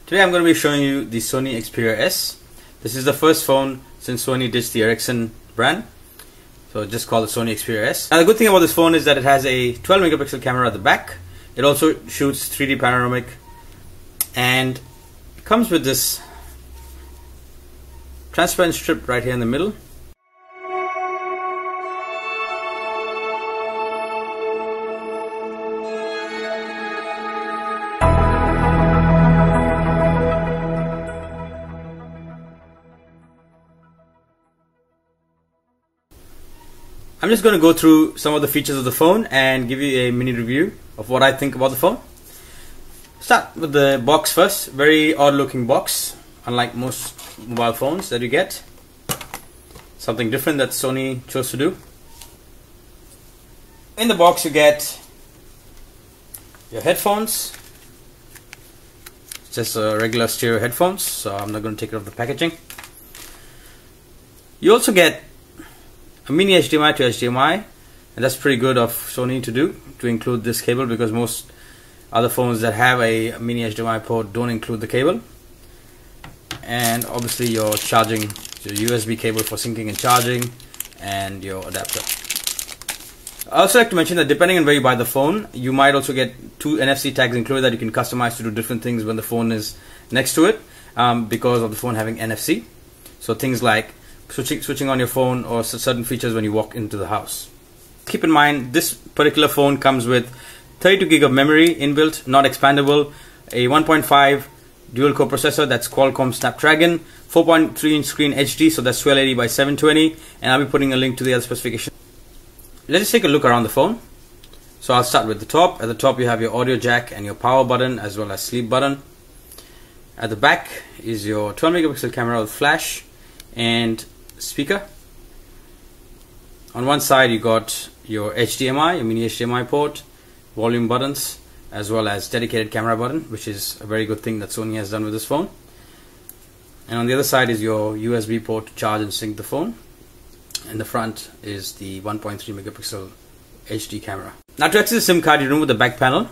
Today I'm going to be showing you the Sony Xperia S. This is the first phone since Sony ditched the Ericsson brand. So just call it Sony Xperia S. Now the good thing about this phone is that it has a 12 megapixel camera at the back. It also shoots 3D panoramic and comes with this transparent strip right here in the middle. I'm just going to go through some of the features of the phone and give you a mini review of what I think about the phone. Start with the box first. Very odd looking box, unlike most mobile phones that you get. Something different that Sony chose to do. In the box you get your headphones. It's just a regular stereo headphones, so I'm not going to take it off the packaging. You also get a mini HDMI to HDMI, and that's pretty good of Sony to do, to include this cable, because most other phones that have a mini HDMI port don't include the cable. And obviously your charging, your USB cable for syncing and charging, and your adapter. I also like to mention that depending on where you buy the phone, you might also get 2 NFC tags included that you can customize to do different things when the phone is next to it, because of the phone having NFC. So things like switching on your phone, or certain features when you walk into the house. Keep in mind, this particular phone comes with 32 gig of memory inbuilt, not expandable, a 1.5 dual core processor, that's Qualcomm Snapdragon, 4.3 inch screen HD, so that's 1280 by 720, and I'll be putting a link to the other specifications. Let's just take a look around the phone. So I'll start with the top. At the top you have your audio jack and your power button, as well as sleep button. At the back is your 12 megapixel camera with flash and speaker. On one side you got your HDMI, your mini HDMI port, volume buttons, as well as dedicated camera button, which is a very good thing that Sony has done with this phone. And on the other side is your USB port to charge and sync the phone. And the front is the 1.3 megapixel HD camera. Now to access the SIM card, you remove the back panel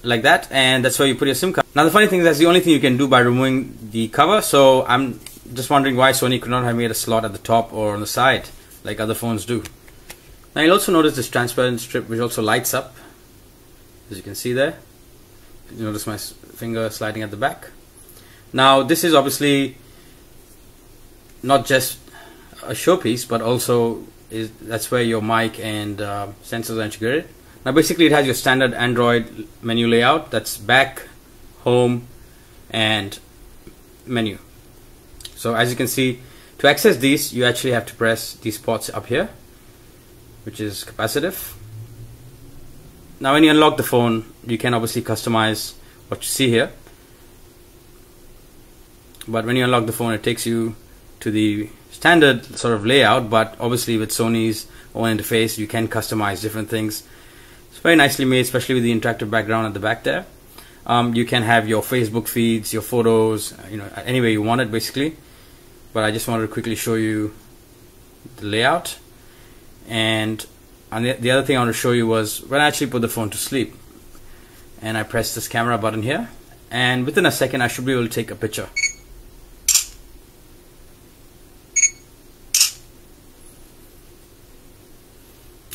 like that, and that's where you put your SIM card. Now the funny thing is that's the only thing you can do by removing the cover, so I'm just wondering why Sony could not have made a slot at the top or on the side like other phones do. Now you'll also notice this transparent strip which also lights up, as you can see there. You notice my finger sliding at the back. Now this is obviously not just a showpiece, but also that's where your mic and sensors are integrated. Now basically it has your standard Android menu layout, that's back, home, and menu. So as you can see, to access these you actually have to press these spots up here, which is capacitive. Now when you unlock the phone, you can obviously customize what you see here, but when you unlock the phone it takes you to the standard sort of layout, but obviously with Sony's own interface you can customize different things. It's very nicely made, especially with the interactive background at the back there. You can have your Facebook feeds, your photos, any way you want it basically. But I just wanted to quickly show you the layout. And the other thing I want to show you was when I actually put the phone to sleep and I press this camera button here, and within a second I should be able to take a picture.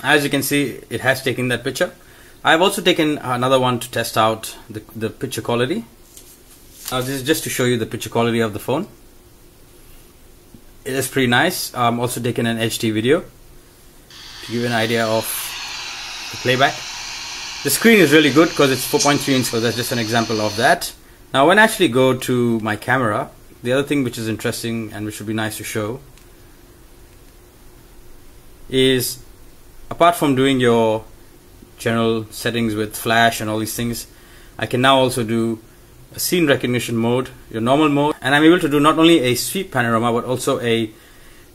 As you can see, it has taken that picture. I've also taken another one to test out the picture quality. This is just to show you the picture quality of the phone. It is pretty nice. I'm also taking an HD video to give you an idea of the playback. The screen is really good because it's 4.3 inch, so that's just an example of that. Now when I actually go to my camera, the other thing which is interesting and which would be nice to show is, apart from doing your general settings with flash and all these things, I can now also do a scene recognition mode, your normal mode, and I'm able to do not only a sweep panorama but also a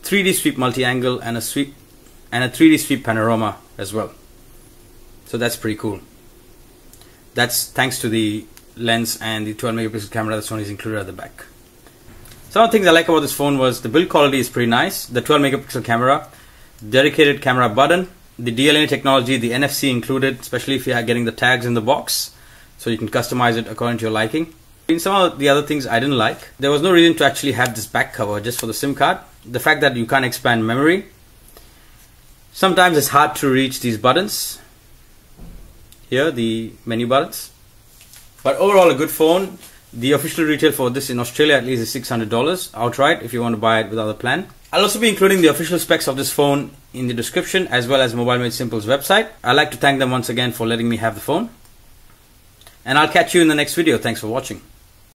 3D sweep multi-angle and a 3D sweep panorama as well. So that's pretty cool. That's thanks to the lens and the 12 megapixel camera that Sony's included at the back. Some of the things I like about this phone was the build quality is pretty nice. The 12 megapixel camera, dedicated camera button, the DLNA technology, the NFC included, especially if you are getting the tags in the box, so you can customize it according to your liking. In some of the other things I didn't like, there was no reason to actually have this back cover just for the SIM card. The fact that you can't expand memory. Sometimes it's hard to reach these buttons. Here, the menu buttons. But overall, a good phone. The official retail for this in Australia at least is $600 outright if you want to buy it without a plan. I'll also be including the official specs of this phone in the description as well as Mobile Made Simple's website. I'd like to thank them once again for letting me have the phone. And I'll catch you in the next video. Thanks for watching.